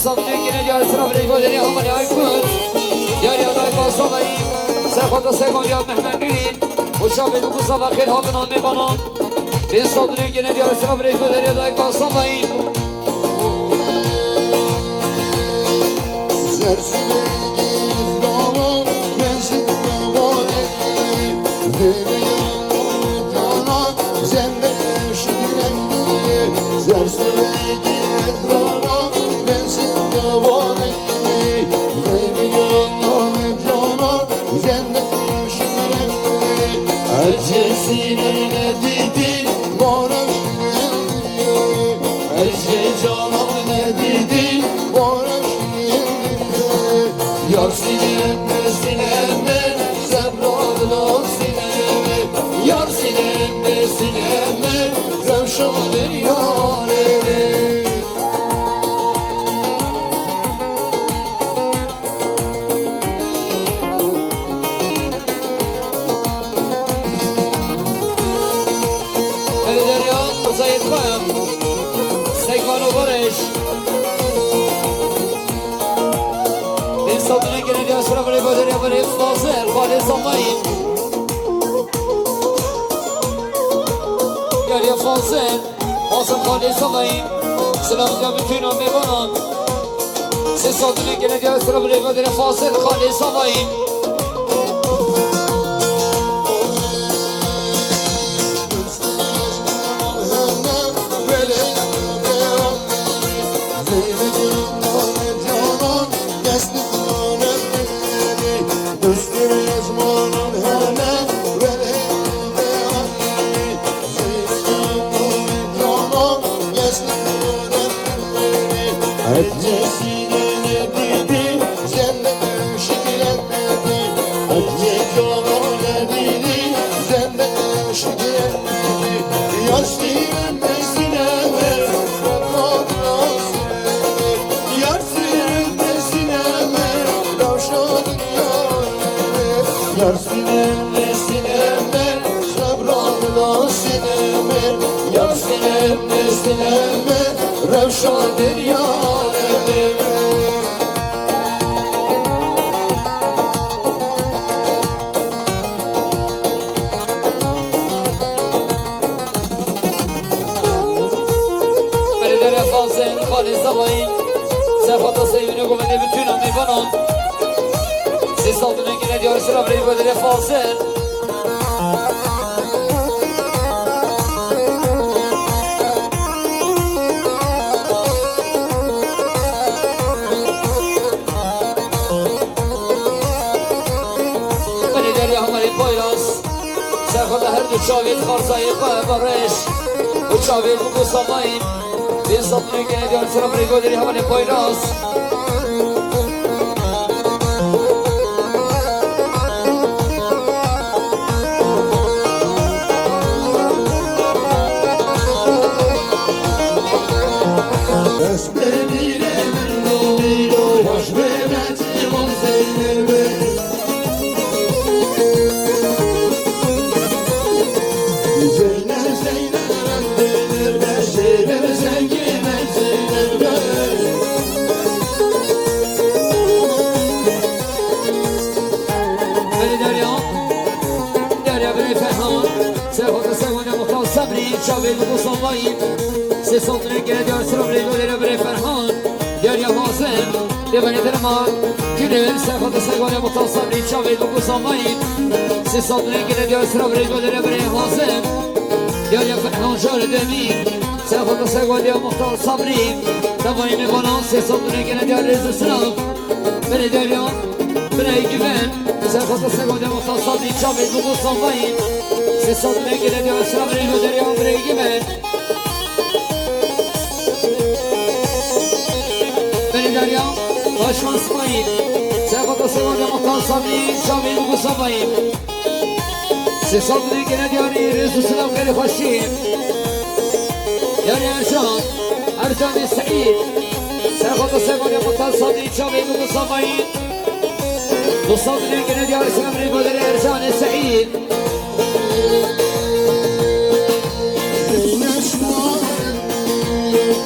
صدري كنا جالس ربري قدري هم اللي يكون يا رياضي باصبي سخط سكون يا محمدين وشافي المصطفى خير هاتنا مبانون في صدري كنا جالس ربري قدري ضاي باصبي سلام جابتون میبانم سه ساعتی که نگه سر بری قدر فاصل خالی سامایی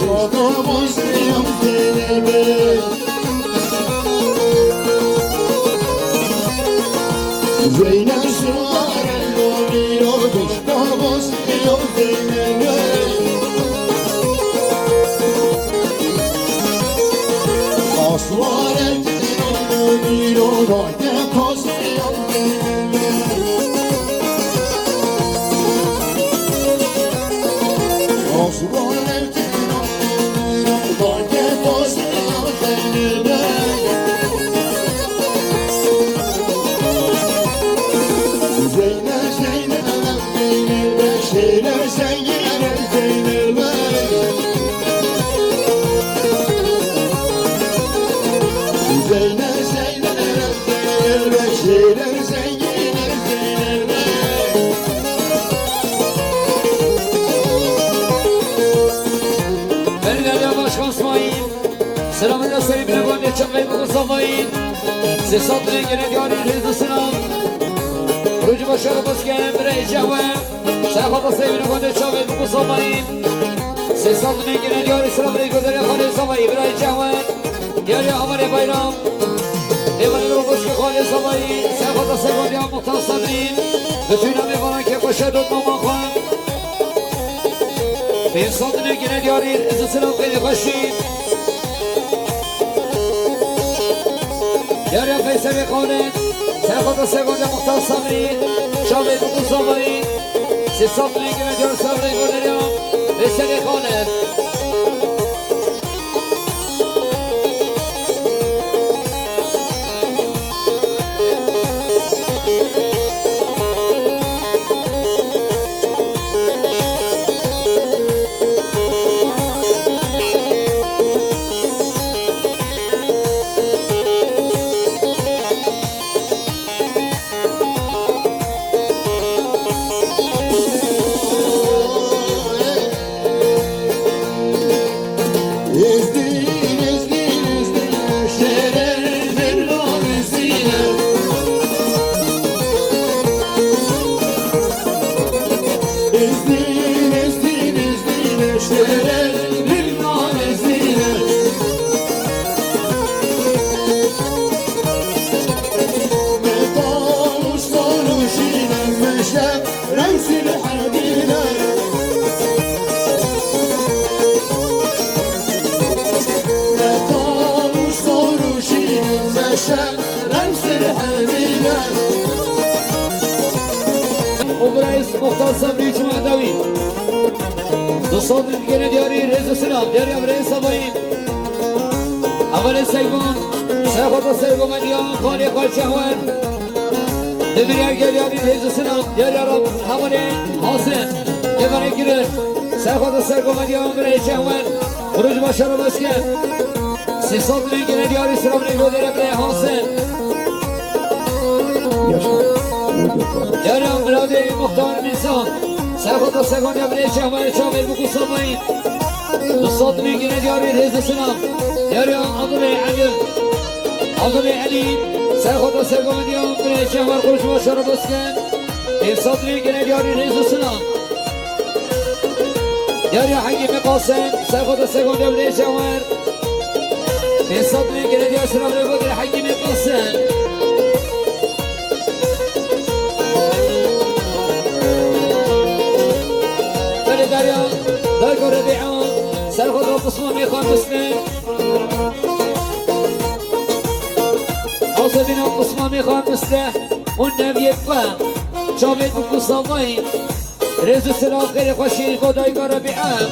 Todo bozdurum seni be سلام الله سلیم نگاه چقدر مصطفی سیصد رنگ دیاری ریز سلام روز باشر بسکن برای جوان سلام سلیم نگاه چقدر مصطفی سیصد رنگ دیاری سلام رنگ دیاری خاله صفی برای جوان دیاری عمر بایرام دیوان رو بسک خاله صفی سلام سلیم دیار مختصرین بتونم میکنم که خوشه دود مامان خواهم سیصد رنگ دیاری ریز سلام خیلی خوشید یاری فیصل خالد سرخواد سگانده مختار صبری شاید بکن صبری سیصد رنگ مدیار صبری گردریا فیصل خالد مختار صبری چون عدوی دوستان دیگه دیاری رئیس سلام دیاری امره صبایی اول سیگون سرخواد سیگون مدیان خالی خال شهوان دیاری دیاری رئیس سلام دیاری همونه حاصل دیوانه گیره سرخواد سیگون مدیان امره شهوان خروج باشر و بسکن 300 دیگه دیاری سلام نیگو دیاری امره حاصل یارم براده مختار میسان سرخواد سگانی امره شهوان شامل بکو صبایی دوستان میگیره دیاری رئیس سلام دیاری عضله علی عضله علی سرخواد سگانی امره شهوان خروج باشر و بسکن 300 میگیره دیاری رئیس سلام دیاری حکیم قاسم سرخواد سگانی امره شهوان 300 میگیره دیاری سلام رو حکیم قاسم دریا درگاه ربیعان سرخواد و قسمان میخوان مسلم حاصبین و قسمان میخوان مسلم اون نبیه فهم شامل بکو صامایی رزو سلام خیلی خوشی خدایگاه ربیعان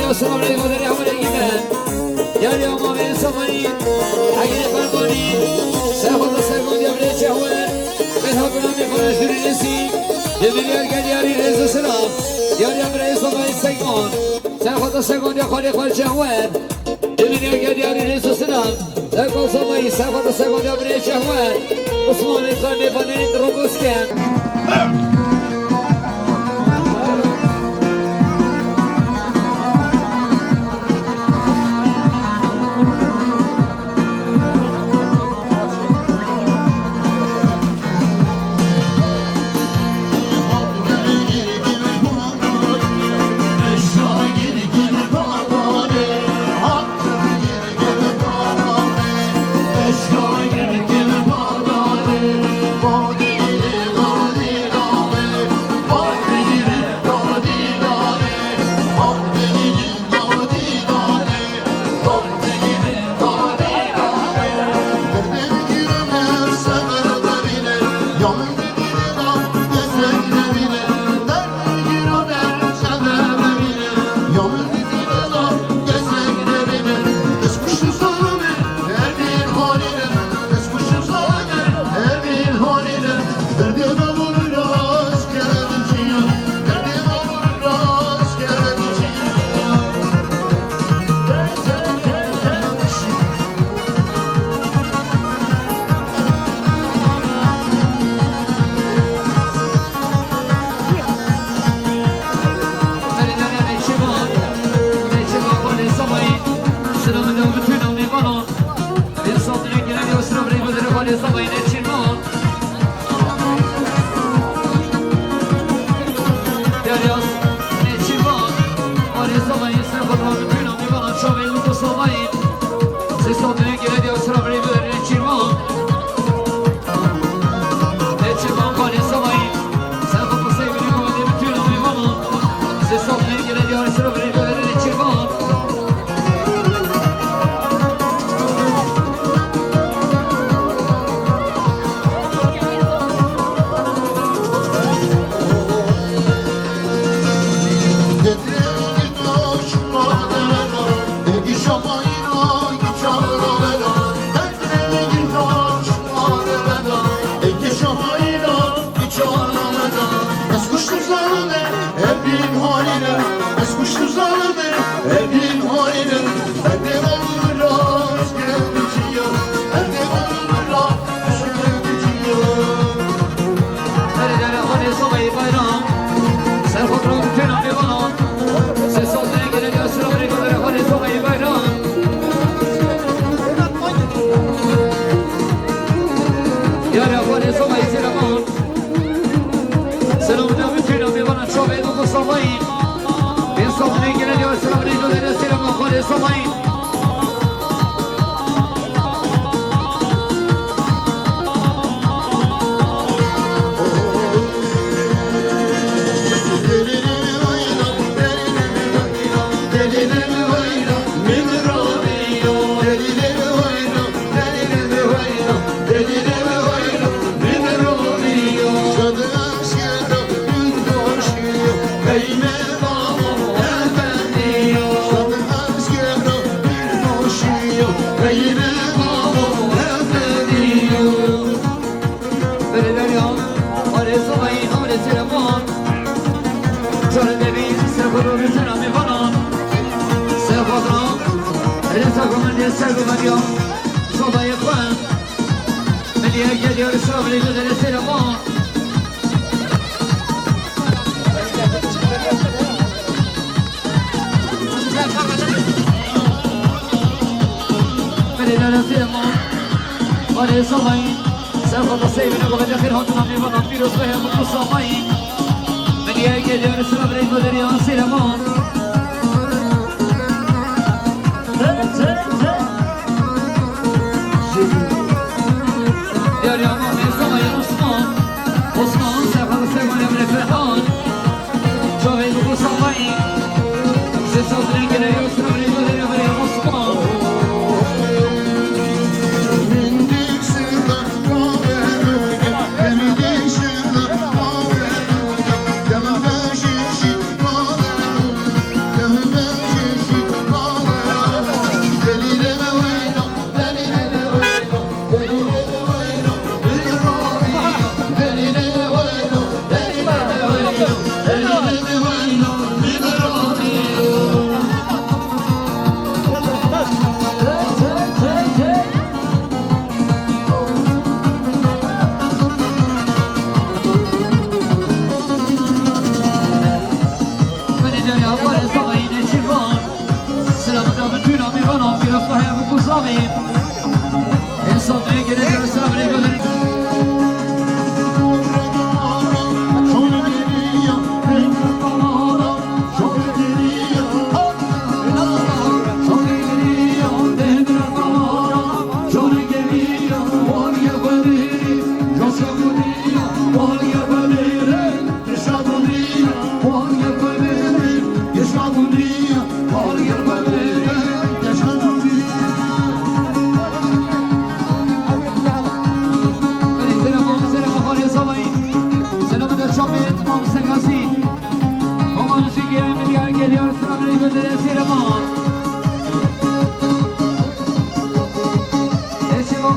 diyorsun ömrü kodere hamle gibi. Gel ya mami sabani. Agile parmani. Sehpada segon diye çehver. Ben hakuna mi konuşur nesi. Demir gel yari rezu selam. Yar ya bre sabani segon. Sehpada segon diye kale çehver. Demir gel yari rezu selam. Sekol sabani sehpada segon diye bre çehver. Osman İslam'ı bana drogosken.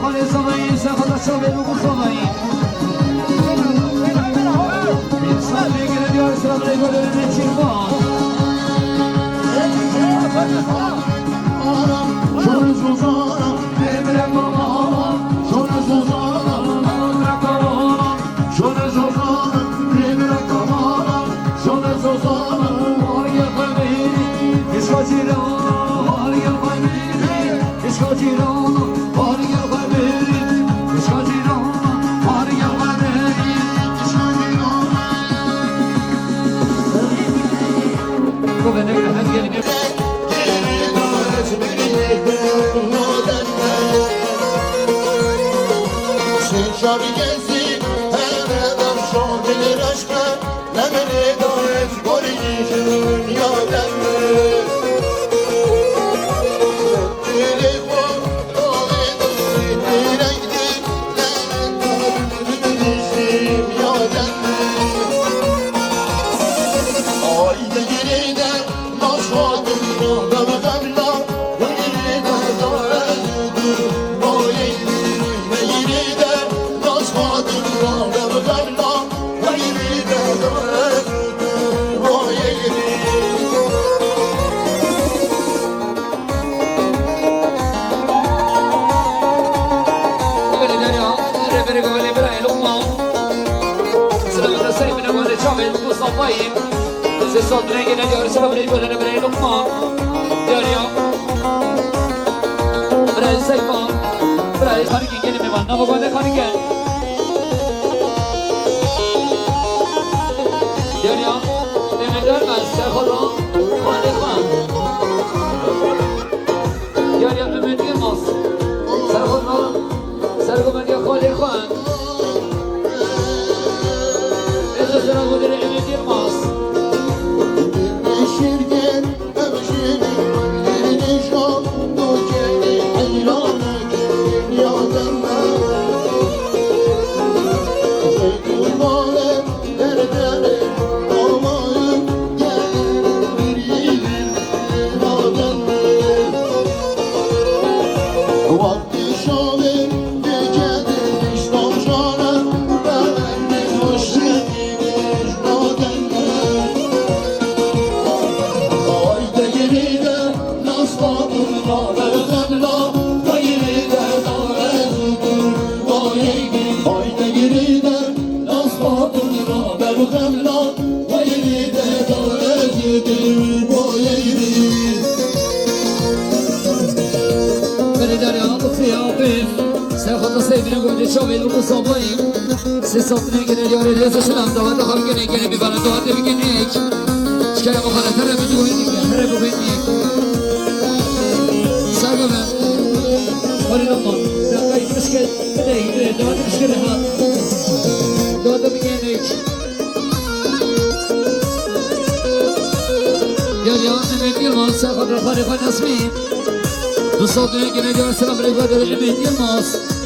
خالی زمین سخت شابه بگو زمین انسان میگیره دیار سلام ریگو داره چیرمان شون زوزانا نمیره ماما شون زوزانا نمیره ماما شون زوزانا نمیره ماما شون زوزانا ماریا فهمیدی اشکا جیران ماریا فهمیدی اشکا جیران ماریا فهمیدی اشکا جیران ماریا فهمیدی اشکا جیران تو به نگه هم گلی شابی گزی هردم شامل رشقه نمره دارت گلیشون یادم دلی خود داغی دوستی رنگی نمیشیم یادم آیده گریده ناشادم را ببغم لا گریده دارد بایدی نگیریده ناشادم را ببغم لا گریده دارد بایدی Se sottene che ne diore se la vorrei vedere per lo fa diario Brai sai fa Brai fare che ne mi vanno ma quando fare che diario e mi dar ma se kholo quando fa diario e mi dir mas se kholo sargo ma dia khole khan eso se la vorrei e mi dir mas شیرگن ببشینی دیدی شام دو کنی ایرانه کنی یادم ایدون بالم دردنه آماییم گلیم بریم یادم وقتی شامیم دیگه دیشتم جانم برنگی مشرقیمش یادم Se sottene che ne diore reso se l'hanno davanti a qualche che ne mi fanno davanti a che ne Schiamo con la terra mi dico che terra con me Sai come? Fuori da mo da kai pesche dai davanti pesche ha davanti a che ne Ya ne mi mal sa quadra fare fa nasmi Tu sottene che ne diore se la prego delle mi mas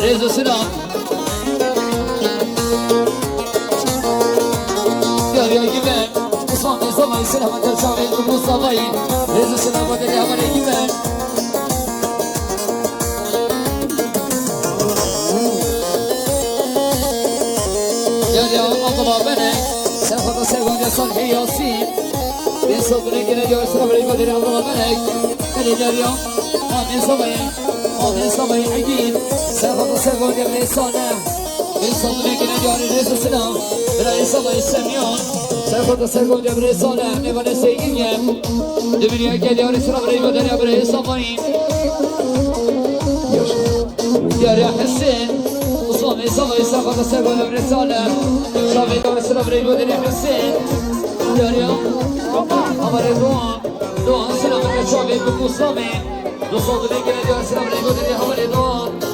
Rezo selam Yarıya güven Osman Bey zaman selam atar çağırın Mustafa'yı Rezo selam atar havale güven Yarıya Allah'a bene Sen fata sevgönce son ki yasin Ben sabırı gene diyor selam aleyküm Allah'a bene Beni yarıya Amin sabahı Amin sabahı egin Sen fata sevgönce ben sana Ben sabırı gene diyor Rezo selam Bela sabahı semiyon سرخوت سرگم جبره ساله نبانه سیگیم دبیری که دیاری سرم ری بدن ابره سامایی دیاری حسین اسلامی سامایی سرخوت سرگم جبره ساله شامی دیاری سرم ری بدن حسین دیاری هماره دوان سلام که شامی بکو اسلامی دو صادقی که دیاری سرم ری بدن هماره دوان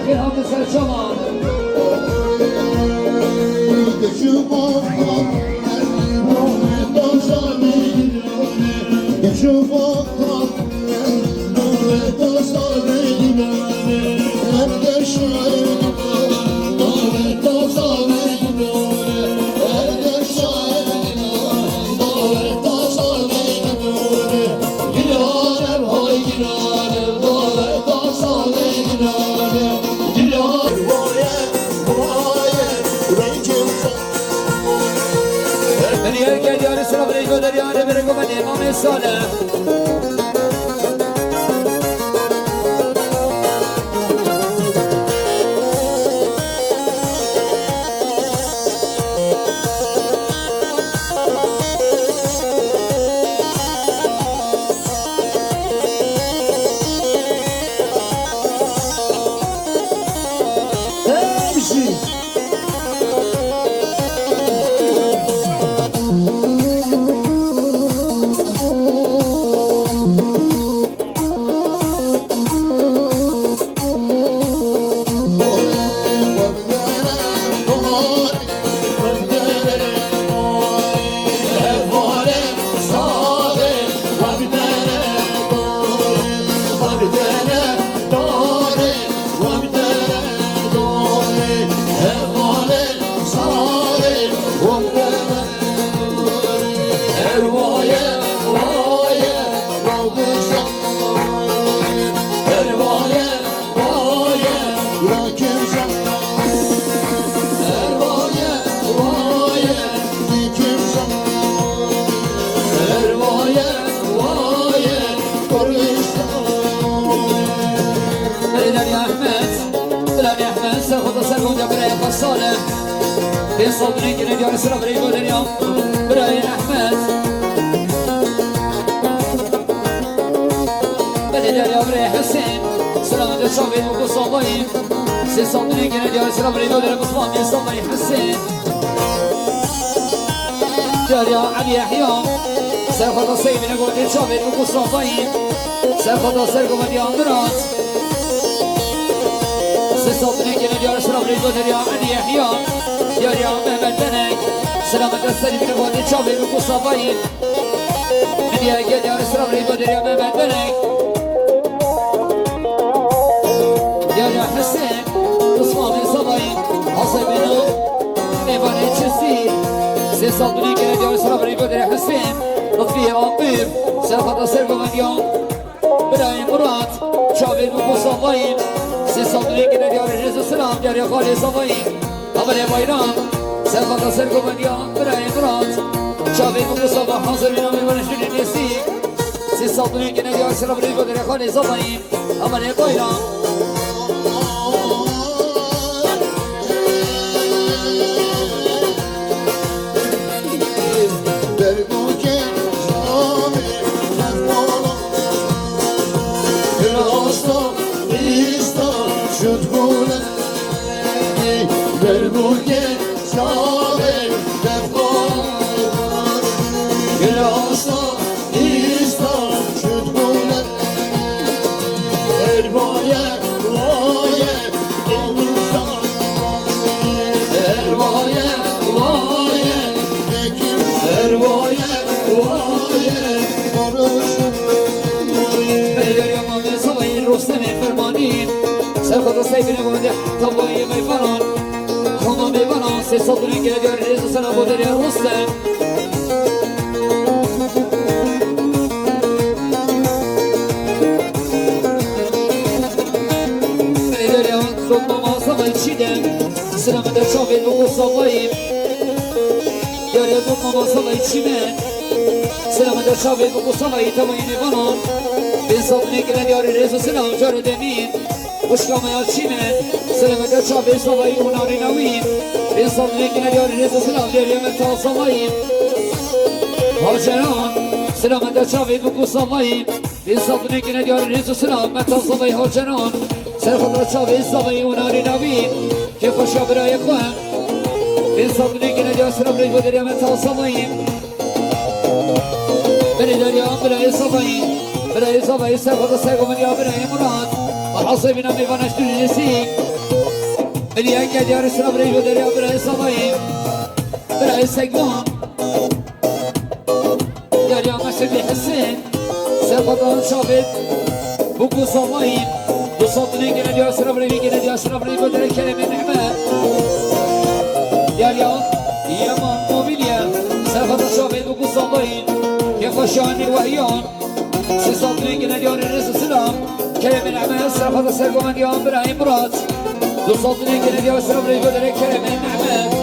خیر هم سر شما دریانه برگو من امام صالح في صدري كنا جالس ربري اليوم براي احمد بدل يا بري حسين سلامة الشعبي وقصوبين في صدري كنا جالس ربري المصطفى في صدري حسين جاري علي احيام سيخط السيب نقول الشعبي وقصوبين سيخط السيب مليون درات في صدري كنا جالس ربري علي احيام يا محمد بنك سلامة السليم نقول الشعبي وقصوبين من يا جد يا رسول الله يا محمد بنك يا حسين عثمان صباين حسبنا نباني تشسي سي صدري كده يا رسول الله يا حسين لطفي ربيب سلفة سرقو من يوم براي مراد شعبي وقصوبين سي صدري كده يا رسول السلام يا خالي صباين قبل بايرام سلفة سرقو من يوم براي مراد شعبي وقصوبين حاضرين من ونشرين النسيك سي صدري كده يا رسول الله يا خالي صباين قبل بايرام سيخط سيفين ومدح طبعي بيفران خمم بيفران سي صدري كده جار ريز سنة بودر يا رسلم بيدر يا ضد ما صبي تشيدم سلام در شافي بقو صبايم يا ريا ضد ما صبي تشيمان سلام در شافي بقو صبي طبعي بيفران بي صدري كده جار ريز سنة جار دمين وشكا ما يالشيمن سلامة الشعبي صبايم وناري نوين بيصدري كنا ديار ريز سلام ديار يمتا صبايم هاجران سلامة الشعبي بقو صبايم بيصدري كنا ديار ريز سلام متا صبايم هاجران سلامة الشعبي صبايم وناري نوين كيف الشابرا يقوم بيصدري كنا ديار سلام ديار يمتا صبايم بني ديار يام براي صبايم سلامة السيقو من يا براي مراد وحصي بنا ميفانش تنسيك اللي أكاد يا رسول بريج ودريا برا صبايم برا سجون يا ريا مسجد حسين سبطان شابت بوكو صبايم بصوتني كنا ديا سرا بريج كنا ديا سرا بريج ودريا كلمة نعمة يا ريا يا مان موبيليا سبطان شابت بوكو صبايم يخشاني وهيان سيصدري كنا ديا الرسول سلام كلمة نعمة سبطان سجون ديا برا إمرات بصوتني كنا ديا سرا بريج ودريا كلمة نعمة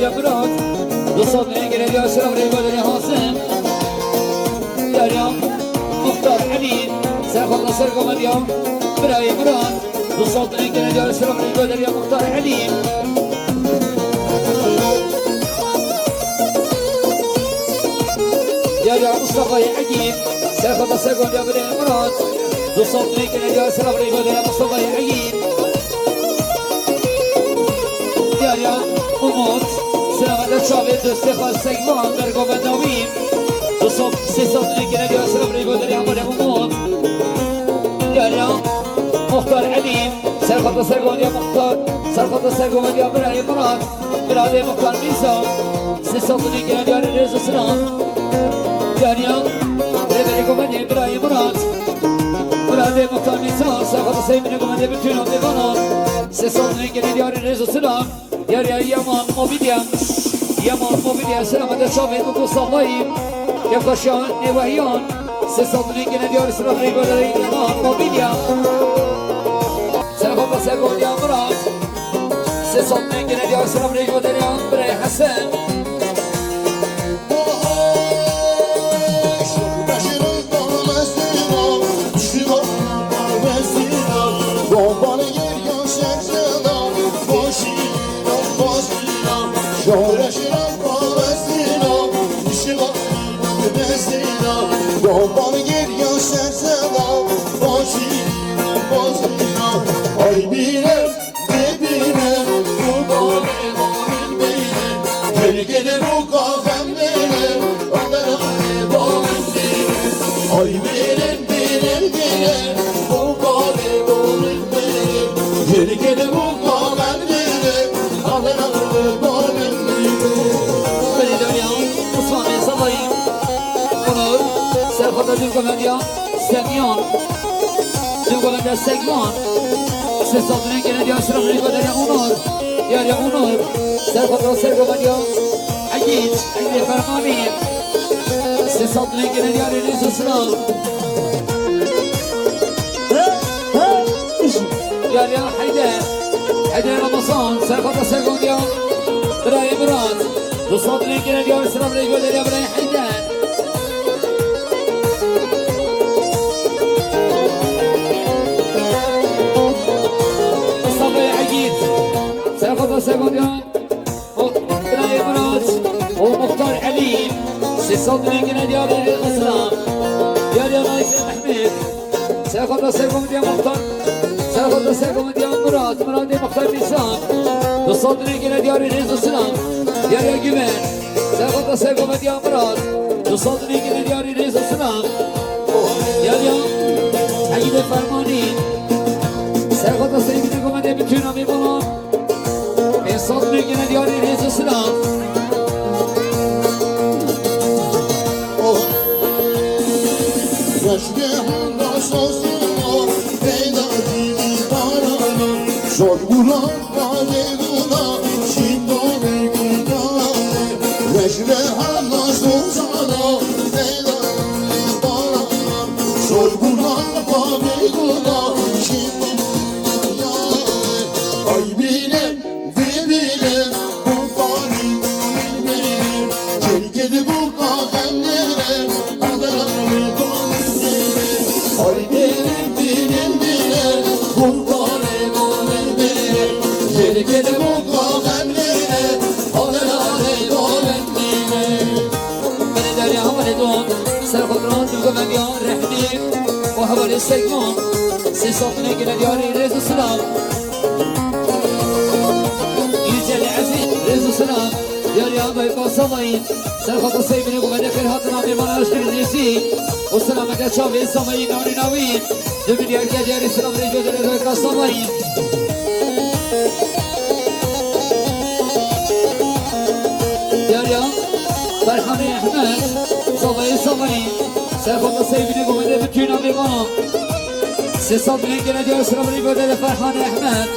يا براد بصوتني كنا ديا سرا بريج ودريا حاسم يا ريا مختار حميد ساخذ نصركم اليوم براي براد بصوتني كنا ديا سرا بريج ودريا مختار حميد يا ريا مصطفى عقيل ساخذ نصركم يا براي براد بصوتني كنا ديا سرا بريج ودريا مصطفى عقيل يا ريا اموت سلامت شابت استخوان سيغوان برگو و نویم دو صبح سی صبح نگیره دیا سلام ریگو داری عمر اموت یاریا مختار علیم سرخط سرگون یا مختار سرخط سرگون یا برای مراد برای مختار میزان سی صبح نگیره دیا رز سلام یاریا ریگو منی برای مراد برای مختار میزان سرخط سیمین گمنده بتونم دیوانان سی صبح نگیره دیا رز سلام يا يمان موبيليا يمان موبيليا سلامة شافي بوكو صبايم يا خشان نواهيان سيصدني كنا ديار سلام ريبو لري يمان موبيليا سلامة سيقول يا مراد سيصدني كنا ديار سلام ريبو لري بري حسن Bana gel ya sen selam Başına başına Ay bire dibine Kurban emamin benim Gel gele bu kahvem benim Onlara emamin benim Ay benim benim benim Kurban emamin benim Gel gele bu kahvem benim Onlara emamin benim Beni dönüyor Osman'ın salayım Onur سرخط دل کمدیا سمیان دل کمدیا سگمان سرخطونه که ندیا سرم ریگو دریا اونور یا اونور سرخط را سر کمدیا عجیب فرمانی سرخطونه که ندیا ریز و سلام یا حیدر رمضان سرخط را سر کمدیا برای مراد سرخطونه که ندیا سرم ریگو دریا برای حیدر سرخط سيغونيان براي مراد ومختار عليم سيصدني كنا ديال الاسلام ديال نايف محمد سرخط سيغونيان مختار سرخط سيغونيان مراد مختار ميسان تصدني كنا ديال الاسلام ديال جبال سرخط سيغونيان مراد تصدني كنا ديال الاسلام ديال عيد فرماني سرخط سيغونيان بتونا ميبولان صدري كنا دياري ريز السلام Yaşlı sosuna Peyda dili karana Zor bulan kadeguna Şimdi ne gudane Yaşlı sosuna sorgulan babeguna şimdi ay bilen ve bilen bu bari bilen gel bu kahvemlere adamı konuşsene ay bilen bu bari bilen gel bu kahvemlere adamı konuşsene من داري عمل دون سر خضرات وقمم يا رحمي وهبل السيقون سيصفني كنا دياري ريز السلام يجل عزيز ريز السلام دياري عمل باصمين سر خضر سيبني وقمم خير هاتنا بمن أشكر الرسي والسلامة شافي السمين ناري ناوين دمين يرجع دياري سلام ريجو دياري ريز السمين دياري فرحاني احمد صبي سيخوض سيبني قومده بكينا بيقام سيصبني كنا ديو سرمني قومده فرحاني احمد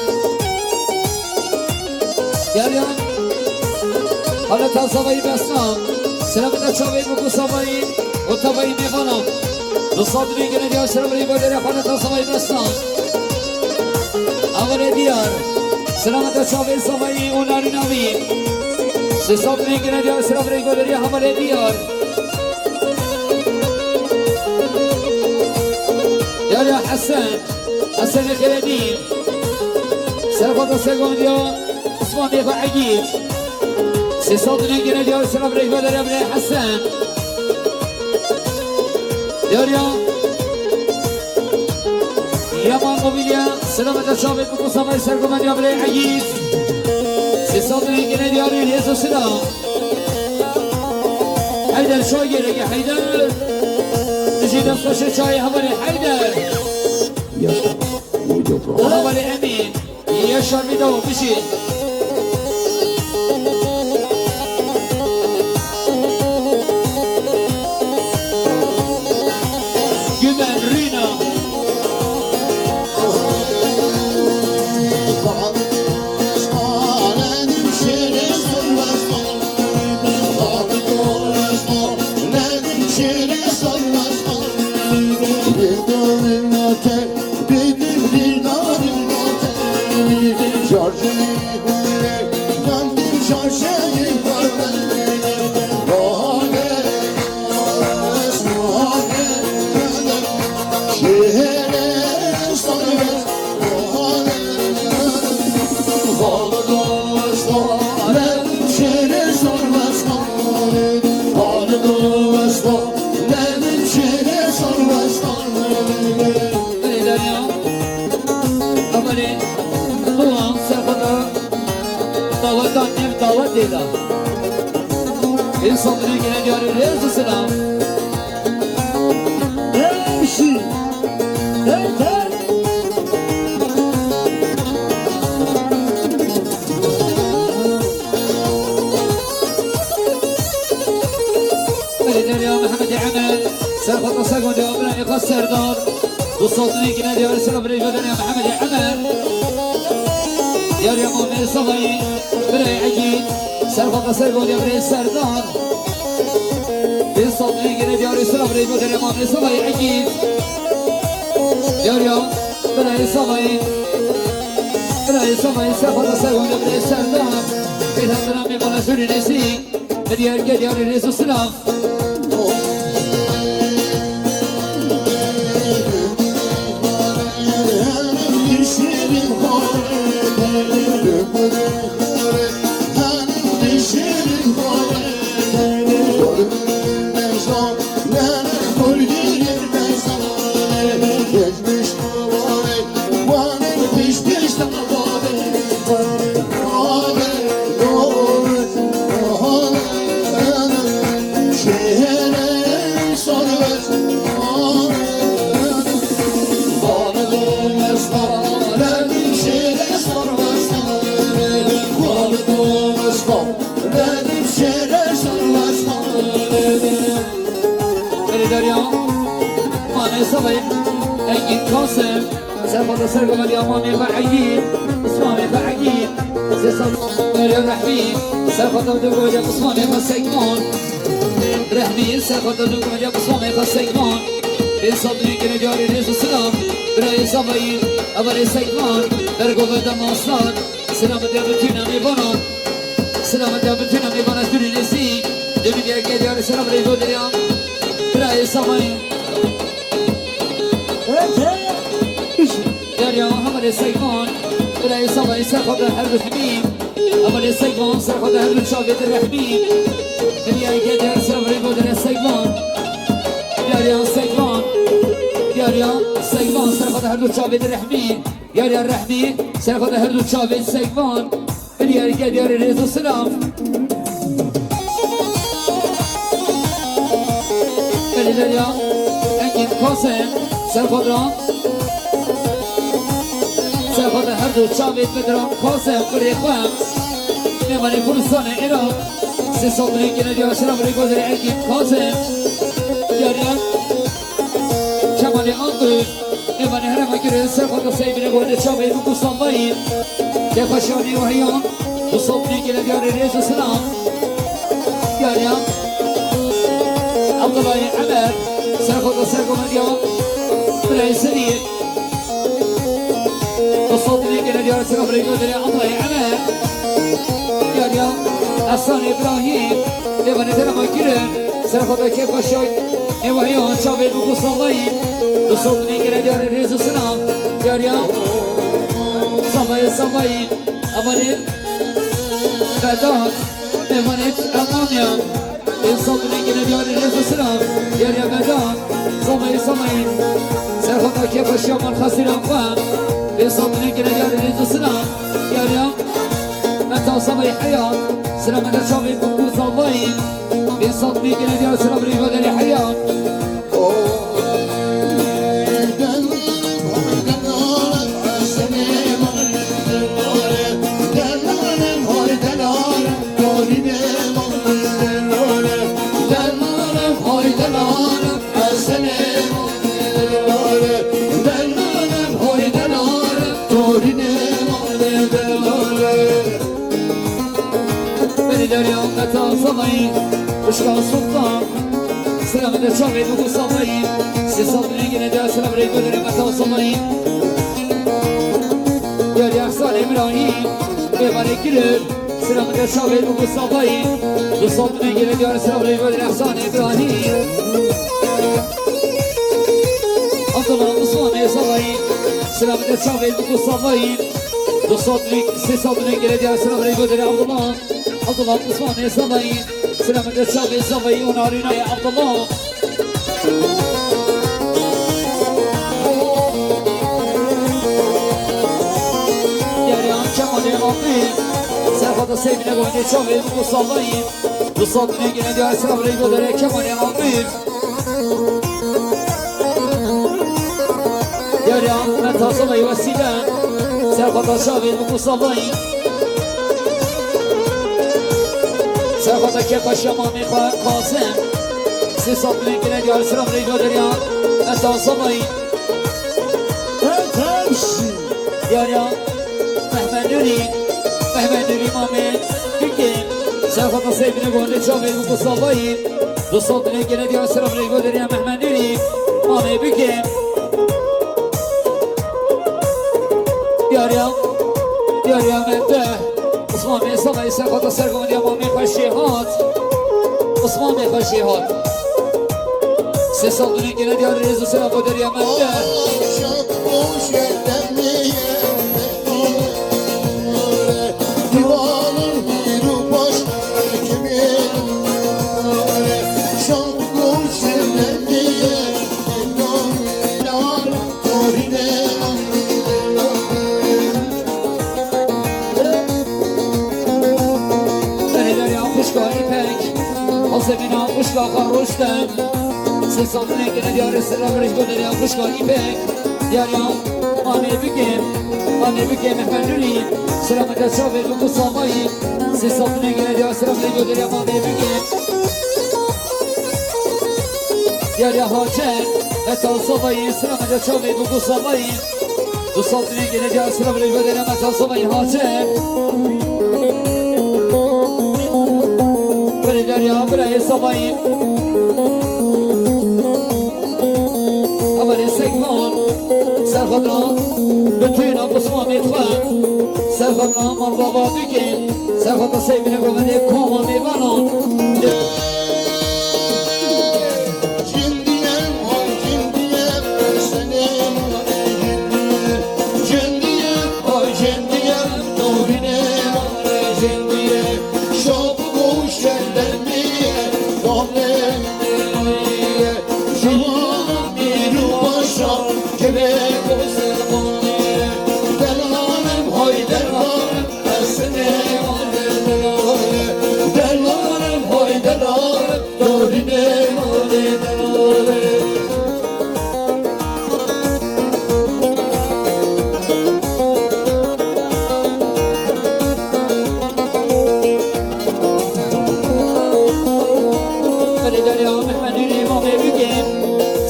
ياليان حالتا صبي بسنام سرمنا شابي بكو صبي وطبي بيقام نصبني كنا ديو سرمني قومده حالتا صبي بسنام اول ديار سرمنا شابي صبي وناري نامي سيصبني كنا ديو سرمني قومده حمل ديار يا حسن الخلدين سيخوض السيقونديو اسمان يقع عجيب سيصدني جنا ديو سلام ريكو در ابن حسن ديوريو يامان موبيليا سلامة الشعب بكو سامي سرقو من ابن عجيب سيصدني جنا ديوري ليسو سلام حيدر شو يجرق يا حيدر نجي نفسه شاي حمالي حيدر وحمالي امين يشعر بدو بشي جبن رينا ديدا الصدري كنا دياري ريز السلام امشي انتر يا محمد عمل سيخط ساقون يا ابن يخسر دار والصدري كنا دياري السلام ريجو يا محمد عمل يا مؤمن صغير بري عجيب سرفق سرقون يا بري سردار بالصدري كنا دياري السلام ريجو يا مؤمن صغير عجيب يا بري صغير سرفق سرقون يا بري سردار كده درامي بلا سوري نسي بديار كدياري ريسو السلام صبي أي قاسم سافر سرقم اليوم يفعيين اسمه يفعيين سيصل مريم رحمين سافر دقو يا قسمان يفسيكون رحمين سافر دقو يا قسمان يفسيكون صدري كنا جاري ريز السلام برای صبایی اول سیدوان در گوه دماستان سلام دیابتینا میبانم سلام دیابتینا میبانم از دوری نزدیک دونی بیا که دیار سلام ریگو دریم برای صبایی دیاریا اول سیدوان برای صبایی سرخواد هر دو حمیم اول سیدوان سرخواد هر دو شاوید الرحمیم بیا که دیار سلام ریگو دریم سیدوان دیاریا سیدوان يا سيفان سرقة هردو شابين الرحمين يا الرحمين سرقة هردو شابين سيفان يا رجال يا ريز السلام يا أكيد قاسم سرقة هردو شابين بدران قاسم فريقام نماني فرسان إيران سيصدرين كنا يا سلام ريقوز أكيد قاسم يا شمالي أنقذ نباني هرم أكيد سرقة سيبين قوة شابين وقصامين تفشاني وهيان وصبني كلا ديار ريز السلام يا عبد الله عمر سرقة مديان بلاي سرير وصبني كلا ديار سلام ريقو دري عبد الله عمر يا حسن إبراهيم نباني هرم أكيد سرقة كيف فشاي نوهيان شابين وقصامين وصبني كلا ديار ريز السلام يا سماي أمانيت غداد أمانيت أمانيا صبني كلا ديار ريز السلام يا غداد سماي سرخطا كيف الشام الخسر أنفان صبني كلا ديار ريز السلام يا متى سماي حياة سلام على شامي بكل صباين صبني كلا ديار سلام ريفا حياة اليوم متى صبي وشكا السلطان سلام الشعبي بقول صبي سيصبني كنا دا سلام ريكو دري متى صبي يا حسن إبراهيم بيباني كلر سلام الشعبي بقول صبي يصبني كنا دا سلام ريكو دري حسن إبراهيم عبد الله عثمان صبي سلام الشعبي بقول صبي يصبني كنا دا سلام ريكو دري عبد الله عثمان يا صبي سلامة الشعبي صبي ونارينا يا عبد الله يا ريان شمال يا عمي سرفة سيبنا قواني الشعبي بقو صبي وصبني قنا دي اسلام ريقو داري كمان يا عمي يا ريان متى صبي وسيلان سرفة الشعبي بقو صبي سرخطا كيف الشمامي قاسم سيصاب لنكنا ديال سلام ريقو دريان أتا صبي يا مهمن نوري مامي بكين سرخطا سيبنا قول لشامي بكو صبي بصوت لنكنا ديال سلام ريقو دريان مهمن نوري مامي بكين يا مهده عثمان صبي سرخطا سرقون يا مامي خشيهات عثمان خشيهات سيصدني كنا ديال ريز وسلام قدر يا مهده زمينا وشكا خروشتن سيصدني كنا ديال السلام ريقو دريان وشكا إيبك دياليان ماني بكي محمدوني سلامة الشعبي بكو صامي سيصدني كنا ديال السلام ريقو دريان ماني بكي دياليا هاجن متى صبي سلامة الشعبي بكو صامي وصدني كنا ديال السلام ريقو دريان متى صبي هاجن برای صبایی سرخدنا بتوینا بسمامی خواه سرخدنا مال بابا بگین سرخدنا سیبینه گوهنه کاما میبانم Cindiyem, oy cindiyem, senem cindiyem, oy cindiyem, dorinem, oy cindiyem, şopu kuşenlermiye, donem diye, şuanım bir başa, kebe kozulmaya, delanım, oy delanım, senem delanım, oy delanım, dorinem, oy delanım. ولی دریا محمدی امام بگیم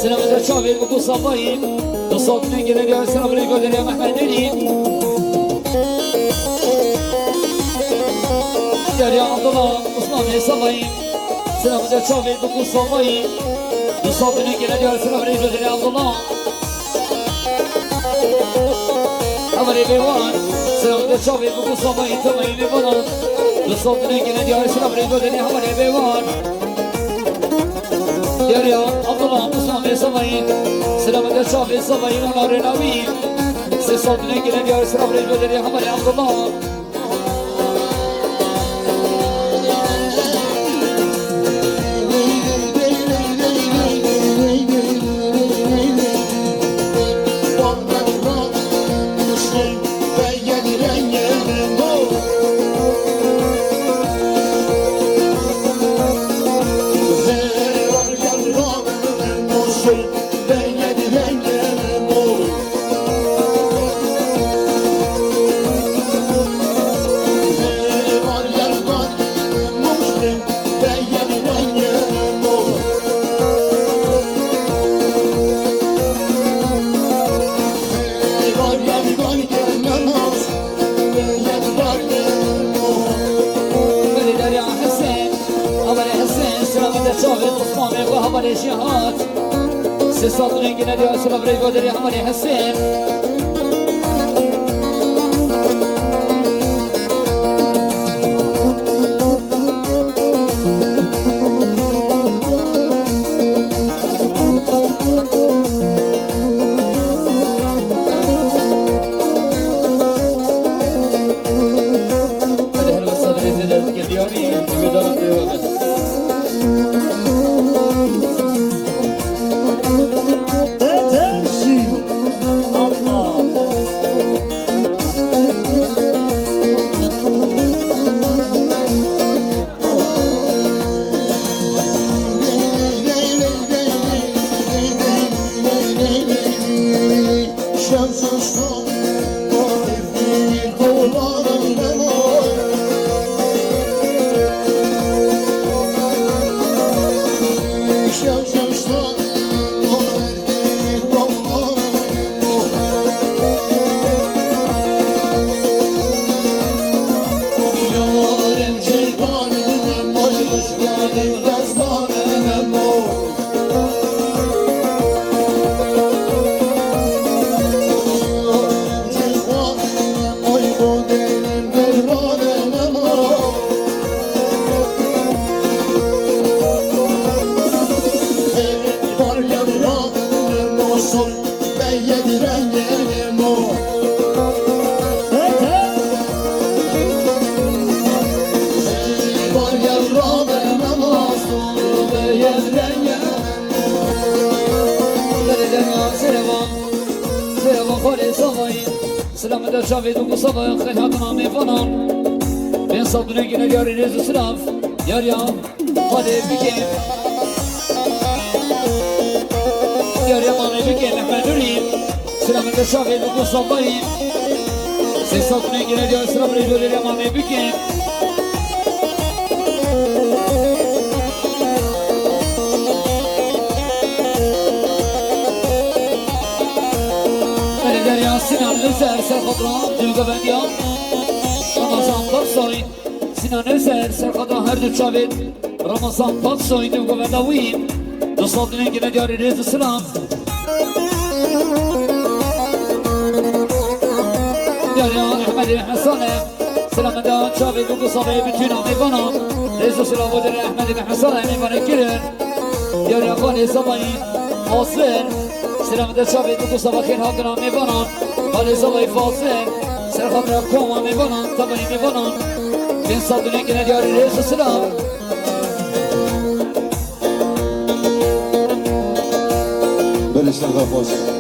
سلام در چاویر و دو صفایی دو صاف نگیره دریا سلام ریگو دریا محمدی دریا عبدالله عثمان صفایی سلام در چاویر و دو صفایی دو صاف نگیره دریا سلام ریگو دریا عبدالله امری بیوان سلام در چاویر و دو صفایی تمایی بیوان دو صاف نگیره دریا سلام ریگو دریا امری بیوان دریا عبدالله عثمان صفایی سلام در چاویر صفایی منار نوی سه صاف نگیره دریا سلام ریگو دریا امری عبدالله ولی دریا حسین اول حسین سلام در چاویر عثمان و حوال جهات سه صاف نگیره دریا سلام ریگو دریا اول حسین ولی هر وقت صبر زده که بیاری دیگه دارم دیوامه سلام در شاوید و مصابه خیلی حتما میفنان بین صبر نگیره یاری ریز سلاف یاریا خاله بگیم یاریا مامی بگیم احمد ریم سلام در شاوید و مصابه سی صبر نگیره یاری سلام ریز و مامی بگیم Sinan Özer Serkadran Dülgövendiyan Ramazan Baksoy Sinan Özer Serkadran her dü çavit Ramazan Baksoy Dülgövendavim Dostlar dünün gine diyarı rezi sıram احمد حسانه سلام دان شافي بوكو صافي بتونا ميبانا رئيس سلام ودر احمد حسانه ميبانا كيرن يا خالي صباي فاصل سلام دان شافي بوكو صافي خير هاتنا ميبانا خالي صباي فاصل سلام خاطر كوما ميبانا طبعا ميبانا بين صادني كنا ديار رئيس سلام بلش الغفوس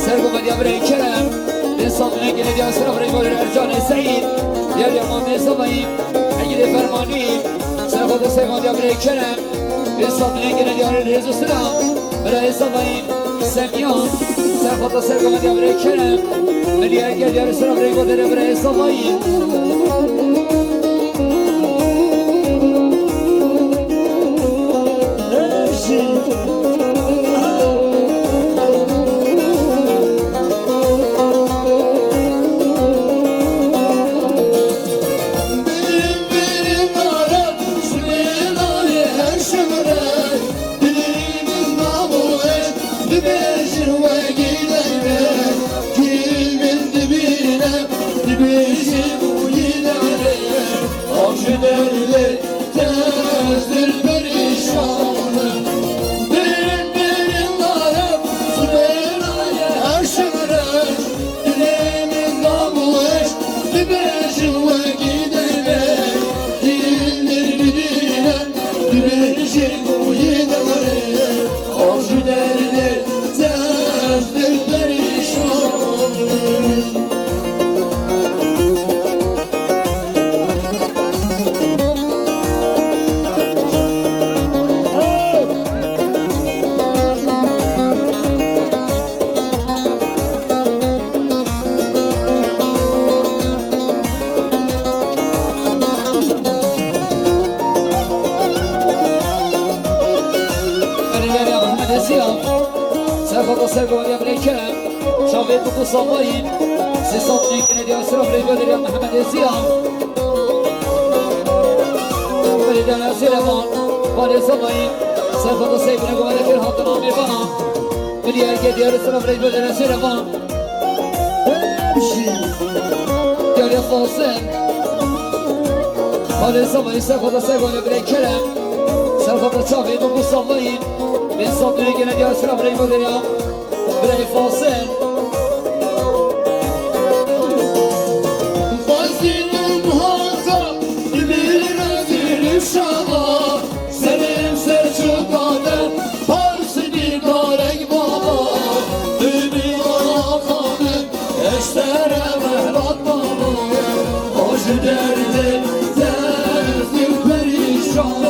سرقوا مديا بري كرم لنصاب نقل ديا سرق رجال الارجان سعيد يا اليوم صبايم عيد فرماني سرقوا مديا بري كرم لنصاب نقل ديا رزق سلام بري صبايم سميان سرقوا مديا بري كرم مديا ديا سرق رجال بري صبايم سرقوا يا بني كلام شافيت بكو صباين سي صوتني كنا ديال سرف رجال يا محمد السيام بني ديال سليمان بني صباين سرقوا سيبنا قبل كل هاتنا ميبانا بني ديال سرف رجال يا سليمان ديال فاصل بني صباين سرقوا يا بني كلام سرقوا شافيت بكو صباين من صوتني كنا ديال سرف رجال يا برای فاصل Fazilum hata bir nazir şama Selim serçukade Parsi bir karek baba Ümi alakanım Eştere mehrat baba Hoş derdi Terzik perişan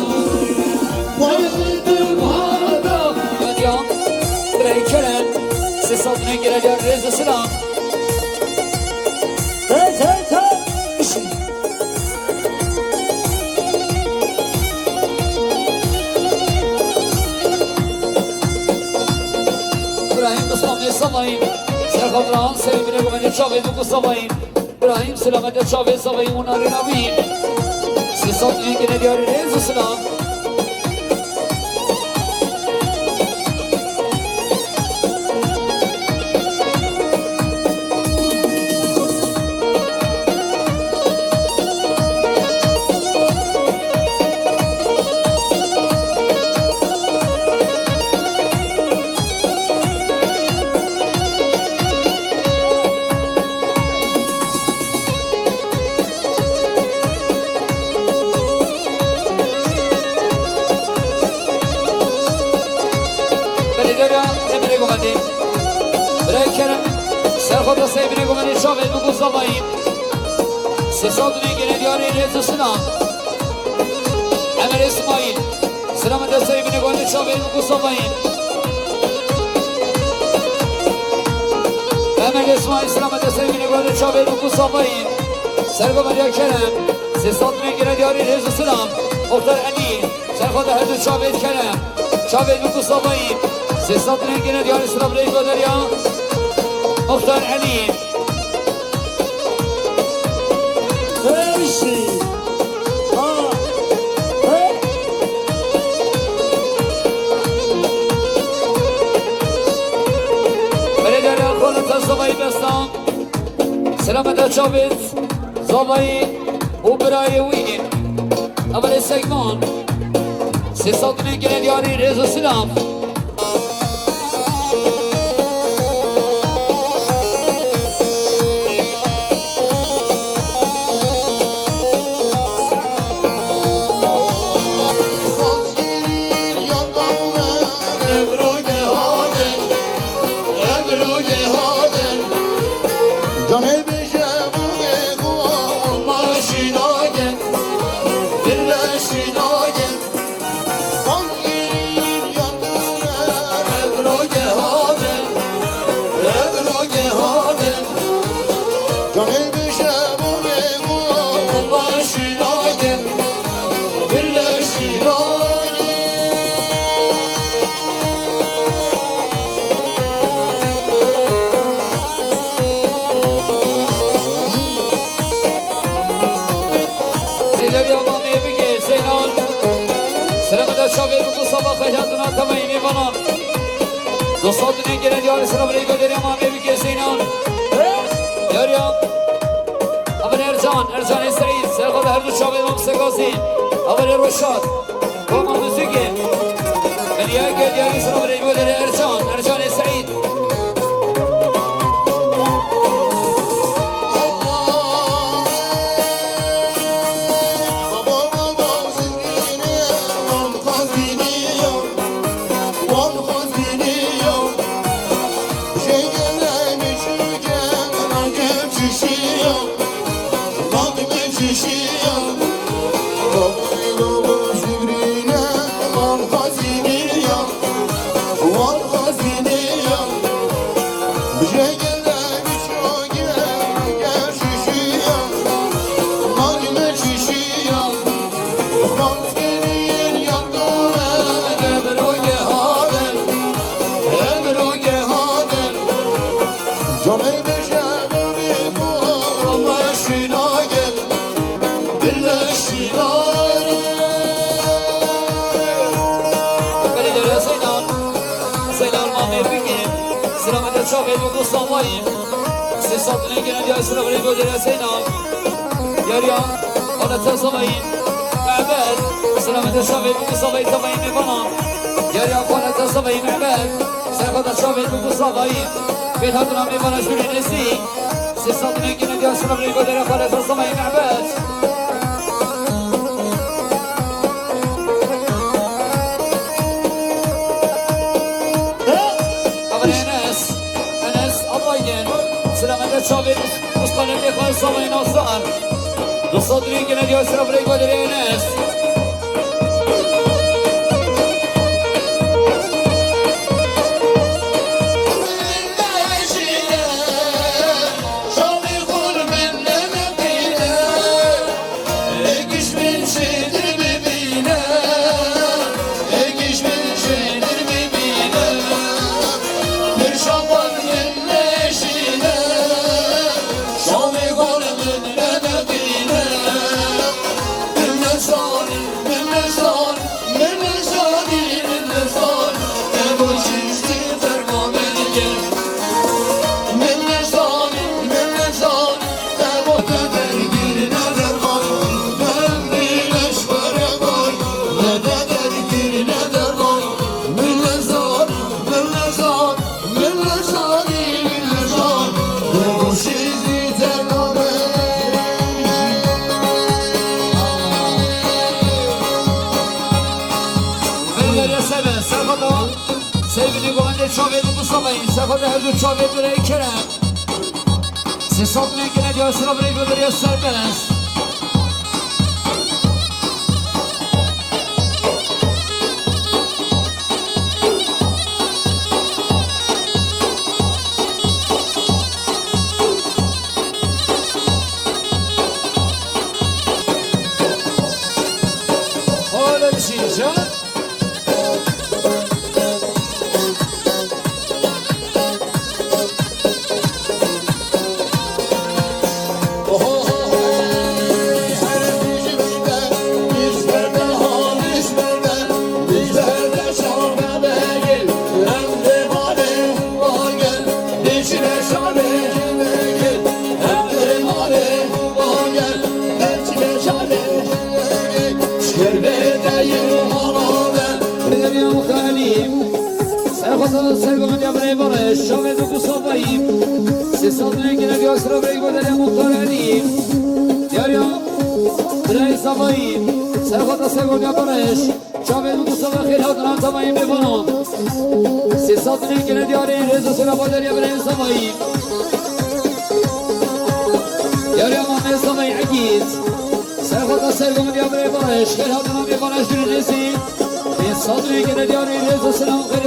Fazilum hata Medyan برای کرم سه صدنه گره رزق سلام İbrahim Mustafa Samayim Serkadran sevgine güvene çavedu bu Samayim İbrahim selamete çave Samayim onları nabiyim سه صدنه گره رزق سلام برای کرم سر خود را سیبینه گمانی شاید بگو زباییم سه سادونه گره دیاری ریز و سلام امر اسماعیل سلام دا سیبینه گمانی شاید بگو زباییم امر اسماعیل سلام دا سیبینه گمانی شاید بگو زباییم سر گمانی کرم سه سادونه گره دیاری ریز و سلام مختار علی سر خود هر دو شاید کرم شاید بگو زباییم سه سادونه گره دیاری سلام ریز و دریا مختار علی Perişi. Ha. He. بلدر خالد زبایی بستان سلامت شابت زبایی و برای وین اول سگمان سه سادونه گره دیاری ریز و سلام دوستان دنیا گره دیار سلام علیکم دریا مامی بگی سینان دریا اول ارجان سعید سرخواد هر دو شابه مام سگازی اول روشاد با ما موسیقی دریا گره دیار سلام علیکم دریا ارجان سعید شاید بگو ساماییم سه سادونه گره دیار سلام علیکم دریا سینان دریا حالت ساماییم معبد سلامت شاید بگو ساماییم تماییم میکنم دریا حالت ساماییم معبد سرخواد شاید بگو ساماییم بیت هاتونم میکنم شوری نسی سه سادونه گره دیار سلام علیکم دریا حالت ساماییم معبد سلامت شابه مستانه بخواه سامای ناصر دوستان دنیا گره دیار سلام علیکم دریا انس Sevgili Gohane Çavet Mustafa'yı Sefada her gün Çavet Böreği Kerem Siz satmaya gene diyor sıra böreği gönderiyor serbest Öyle bir şey canım Sevgim ya buraya barış, şavet okusavayım Siz saldırıya gene diyor sıra buraya gönderiyor muhtar edeyim Diyor ya, buraya savayım sevgim ya barış, şavet okusavayım Khilhatın antamayım bir bana Siz saldırıya gene diyor reza sıra gönderiyor buraya savayım Diyor ya Muhammed savayım akit sevgim ya buraya barış, Khilhatın bir barış birinesi Siz saldırıya gene diyor reza sıra gönderiyor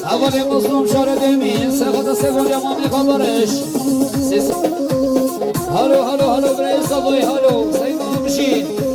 Havale mazlum şare demeyin, sevada sevol yamamlık barış. Siz halo bre savoy halo, sayın Müşin.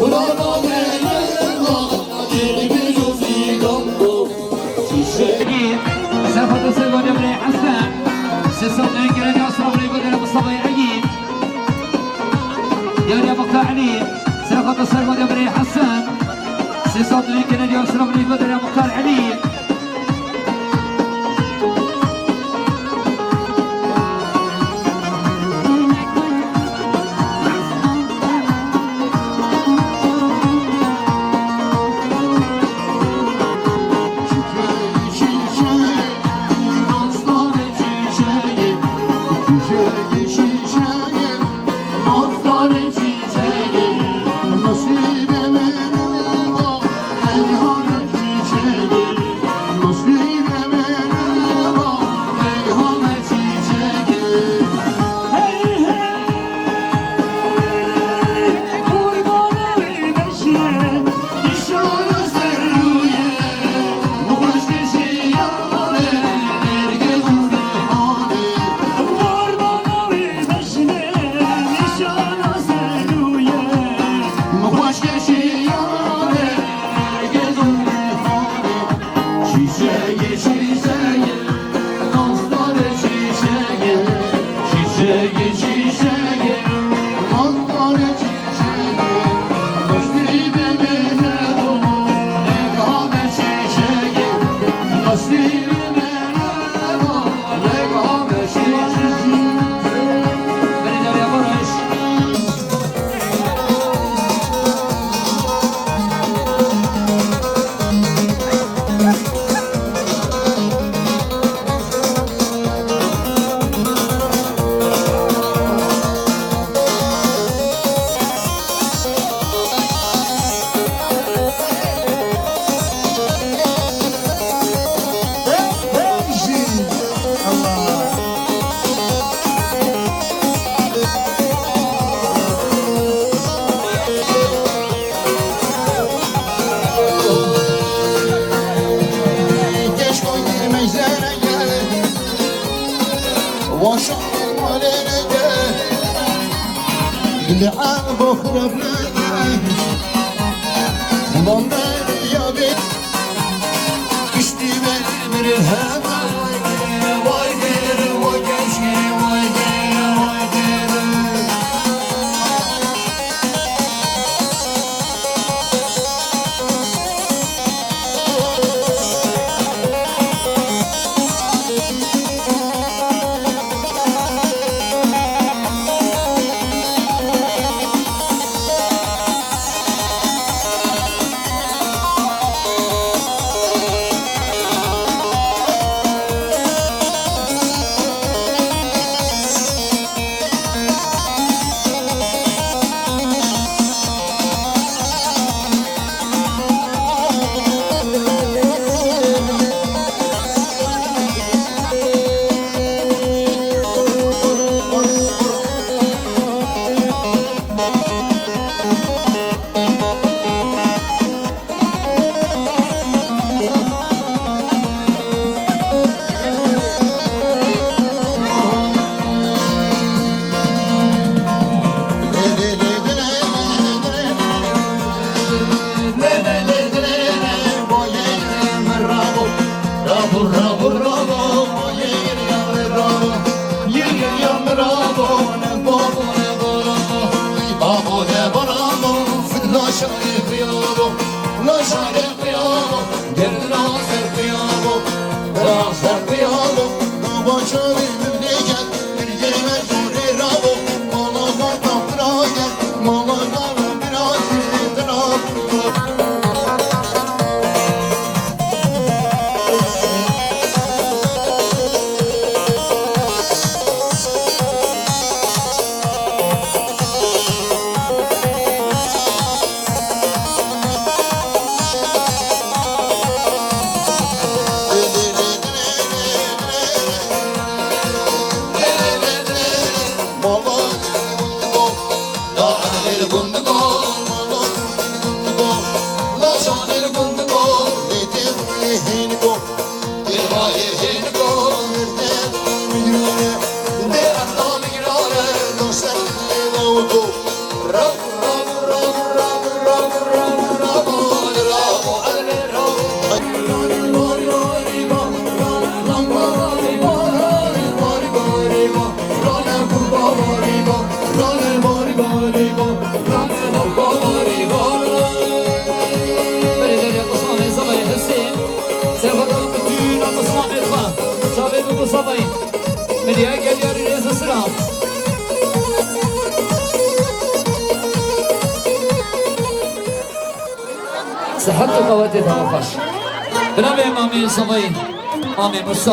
Ulan سرخوت سرخوت يا بري حسن سيصوت لي كنا اليوم سلام لي بدر يا مختار علي صحت و قوت توفاش بنام امام صبایی امام موسی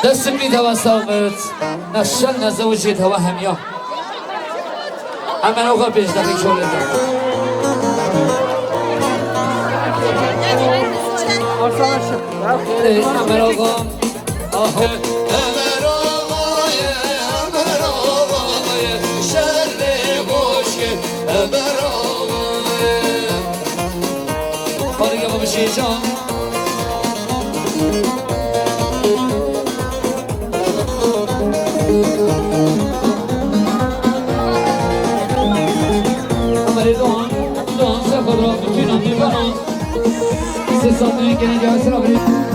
دست بید هوا صابت نشل نزوجید هوا همیا اما اوقا پیش دقیق شوله اما اوقا آخه خارج ابو بشیشان امری دون سه خود را بتونم میبرم سه سامنه که نجاست را بریم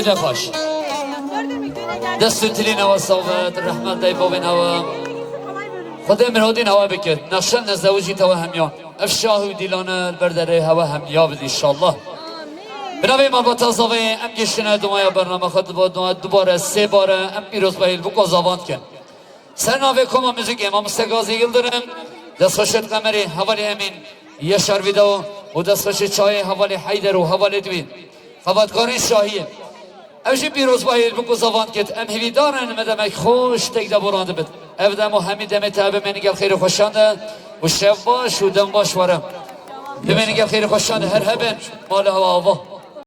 دفاش دست تلين هوا صوبت الرحمن داي بوبين هوا خدا مرادين هوا بكت نقشن نزوجي توا هميان افشاه وديلانا البردره هوا هميا بدي ان شاء الله بنابي ما بتازاوي ام گشتنا دمايا برنامه خود با دوباره سه باره ام پیروز باید بو زاواند کن سرناوی کما موزیک امام سگازی یلدرم دست خوشت قمری حوالی امین یشار ویدو و دست خوشت چای حوالی حیدر و حوالی دوین خباتکاری شاهیه اوشی پیروز باید بو زاواند کت ام هیویدارن مدمک خوش تگده برانده بد افدم و همی دم تابه منی گل خیر خوشانده و شب باش و دم باش ورم بمنی گل خیر خوشانده هر هبن مال هوا آوا